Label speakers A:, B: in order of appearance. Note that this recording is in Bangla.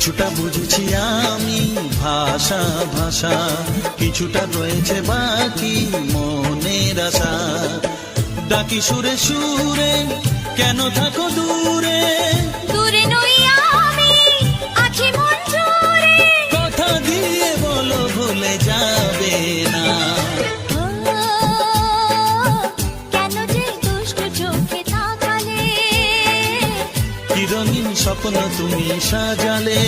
A: কিছুটা বুঝেছি আমি ভাষা ভাষা, কিছুটা রয়েছে বাকি মনের আশা। ডাকি সুরে সুরে কেন থাকো দূরে,
B: দূরে নই আমি আছি মন জুড়ে,
A: কথা দিয়ে বলো ভুলে যাবে না।
B: কেন যে দুষ্ট চোখে তাকালে,
A: কি রঙিন স্বপ্ন তুমি সাজালে।